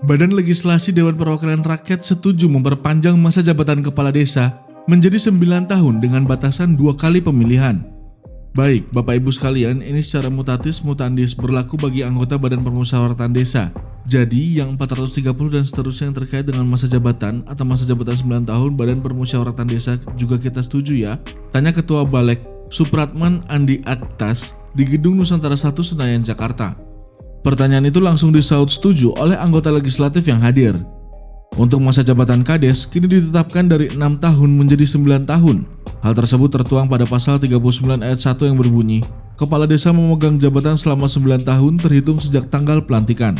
Badan Legislasi Dewan Perwakilan Rakyat setuju memperpanjang masa jabatan kepala desa menjadi 9 tahun dengan batasan 2 kali pemilihan. Baik, Bapak Ibu sekalian, ini secara mutatis mutandis berlaku bagi anggota Badan Permusyawaratan Desa. Jadi, yang 430 dan seterusnya yang terkait dengan masa jabatan atau masa jabatan 9 tahun Badan Permusyawaratan Desa juga kita setuju ya. Tanya Ketua Balek Supratman Andi Aktas di Gedung Nusantara 1 Senayan, Jakarta. Pertanyaan itu langsung disaut setuju oleh anggota legislatif yang hadir. Untuk masa jabatan Kades kini ditetapkan dari 6 tahun menjadi 9 tahun. Hal tersebut tertuang pada pasal 39 ayat 1 yang berbunyi, Kepala Desa memegang jabatan selama 9 tahun terhitung sejak tanggal pelantikan.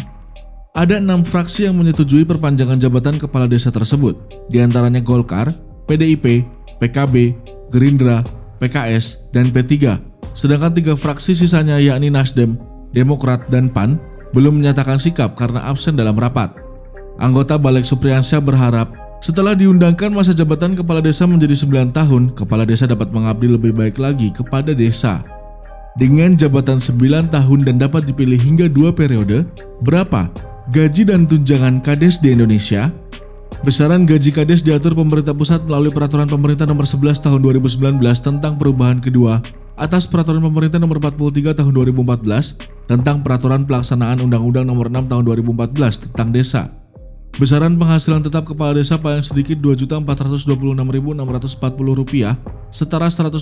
Ada 6 fraksi yang menyetujui perpanjangan jabatan Kepala Desa tersebut, diantaranya Golkar, PDIP, PKB, Gerindra, PKS, dan P3. Sedangkan 3 fraksi sisanya yakni Nasdem, Demokrat, dan PAN belum menyatakan sikap karena absen dalam rapat. Anggota Balek Supriyansyah berharap setelah diundangkan masa jabatan kepala desa menjadi 9 tahun, kepala desa dapat mengabdi lebih baik lagi kepada desa. Dengan jabatan 9 tahun dan dapat dipilih hingga 2 periode, berapa gaji dan tunjangan Kades di Indonesia? Besaran gaji Kades diatur pemerintah pusat melalui Peraturan Pemerintah Nomor 11 Tahun 2019 tentang perubahan kedua atas Peraturan Pemerintah Nomor 43 Tahun 2014 tentang Peraturan Pelaksanaan Undang-Undang Nomor 6 Tahun 2014 tentang Desa. Besaran penghasilan tetap kepala desa paling sedikit Rp2.426.640, setara 120%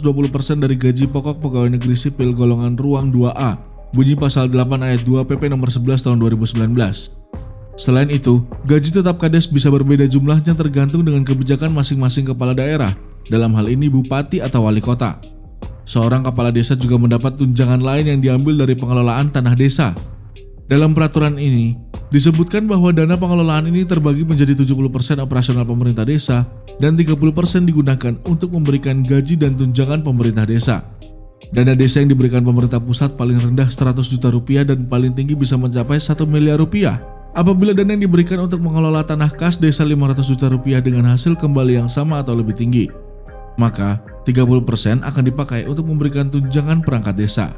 dari gaji pokok pegawai negeri sipil golongan ruang 2A, bunyi pasal 8 ayat 2 PP Nomor 11 Tahun 2019. Selain itu, gaji tetap Kades bisa berbeda jumlahnya tergantung dengan kebijakan masing-masing kepala daerah, dalam hal ini bupati atau wali kota. Seorang kepala desa juga mendapat tunjangan lain yang diambil dari pengelolaan tanah desa. Dalam peraturan ini, disebutkan bahwa dana pengelolaan ini terbagi menjadi 70% operasional pemerintah desa dan 30% digunakan untuk memberikan gaji dan tunjangan pemerintah desa. Dana desa yang diberikan pemerintah pusat paling rendah Rp100 juta dan paling tinggi bisa mencapai Rp1 miliar. Apabila dana yang diberikan untuk mengelola tanah kas desa Rp500 juta dengan hasil kembali yang sama atau lebih tinggi, maka 30% akan dipakai untuk memberikan tunjangan perangkat desa.